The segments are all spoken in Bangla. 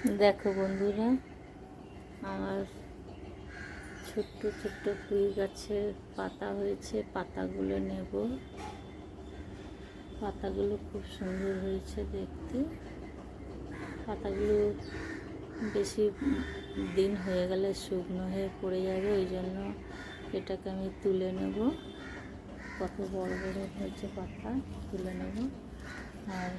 দেখো বন্ধুরা, আমার ছোট্ট ছোট্ট পুঁই গাছের পাতা হয়েছে। পাতাগুলো নেব। পাতাগুলো খুব সুন্দর হয়েছে দেখতে। পাতাগুলো বেশি দিন হয়ে গেলে শুকনো হয়ে পড়ে যাবে, ওই জন্য এটাকে আমি তুলে নেব। কত বড় বড় হয়েছে পাতা, তুলে নেব। আর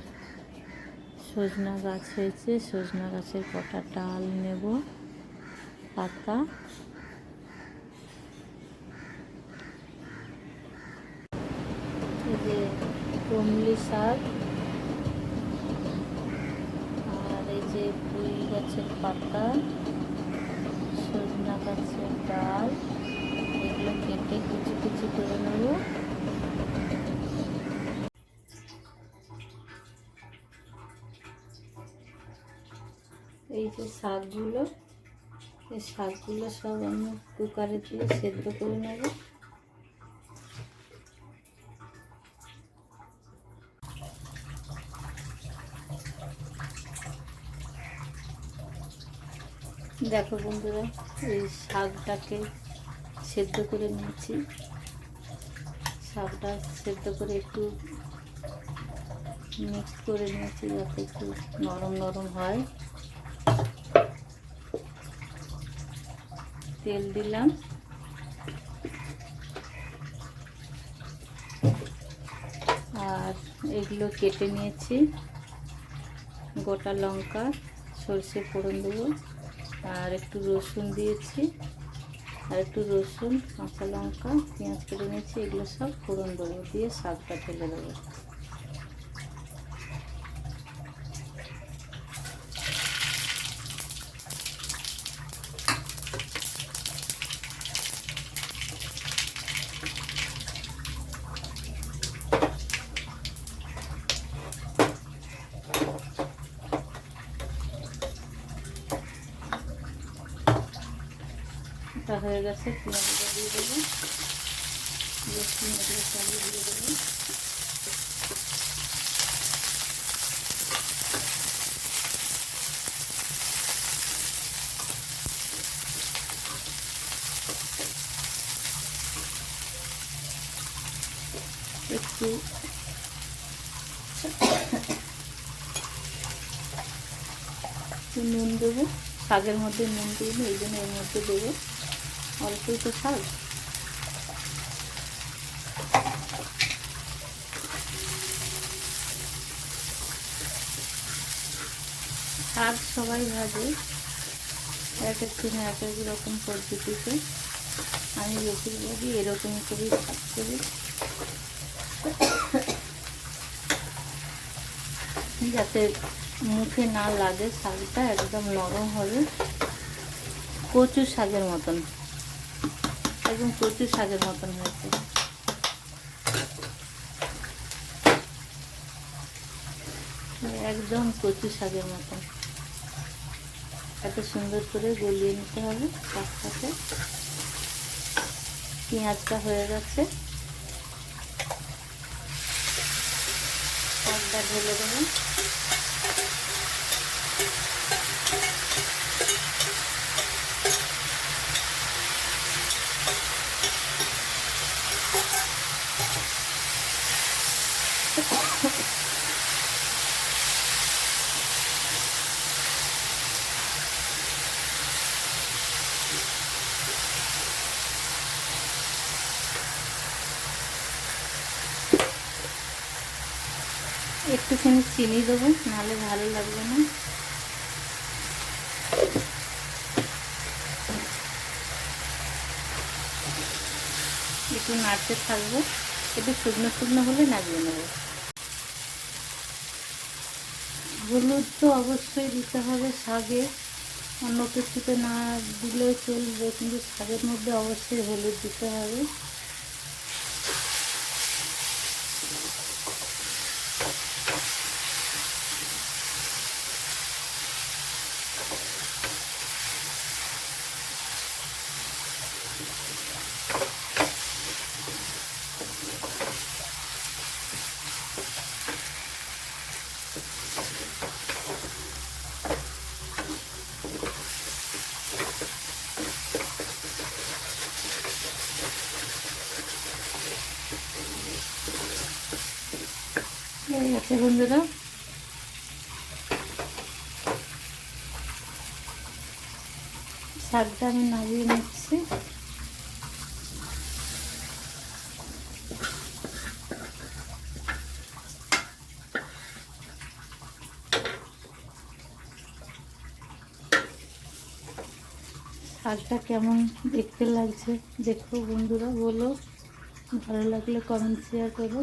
সজনা গাছ হয়েছে, সজনা গাছের কটা ডাল নেব, পাতা। এই যে কমলি শাক, আর এই যে পুঁই গাছের পাতা, সজনা গাছের ডাল, এগুলো কেটে কুচি কুচি করে নেব। এই যে শাকগুলো, এই শাকগুলো সব আমি কুকারে দিয়ে সেদ্ধ করে নেব। দেখো বন্ধুরা, এই শাকটাকে সেদ্ধ করে নিয়েছি। শাকটা সেদ্ধ করে একটু মিক্স করে নিয়েছি যাতে একটু নরম নরম হয়। তেল দিলাম, আর এগুলো কেটে নিয়েছি। গোটা লঙ্কা, সরষে ফোড়ন দেবো, আর একটু রসুন দিয়েছি, আর একটু রসুন, কাঁচা লঙ্কা, পেঁয়াজ কেটে নিয়েছি। এগুলো সব ফোড়ন দেবো, দিয়ে শাকটা ফেলে দেবো। এটা হয়ে গেছে, পেঁয়াজটা দিয়ে দেবো, রসুন এগুলো সবই দিয়ে দেবো। একটু নুন দেবো, শাকের মধ্যে নুন দিইনি, এই জন্য এর মধ্যে দেবো। অল্পই তো শাক। শাক সবাই ভাজে, এক এক দিন এক এক রকম পদ্ধতিতে। আমি বেশিরভাগই এরকমই করি, শাক করি যাতে মুখে না লাগে। শাকটা একদম নরম হবে, কচু শাকের মতন, একদম কচু শাকের মতন হয়েছে। একদম কচু শাকের মতন। এত সুন্দর করে গলিয়ে নিতে হবে শাকটাকে। পেঁয়াজটা হয়ে গেছে, শাকটা ঢেলে দেবো। একটুখানি চিনি দেবো, নাহলে ভালো লাগবে না। একটু নাড়তে থাকবো, একটু শুকনো শুকনো হলে নামিয়ে নেবো। হলুদ তো অবশ্যই দিতে হবে শাকে, অন্য কিছুতে না দিলেও চলবে, কিন্তু শাকের মধ্যে অবশ্যই হলুদ দিতে হবে। হয়ে গেছে বন্ধুরা। শাকটা আমি নামিয়ে নিচ্ছি। শাকটা কেমন দেখতে লাগছে দেখো বন্ধুরা, বলো। ভালো লাগলে কমেন্ট শেয়ার করো।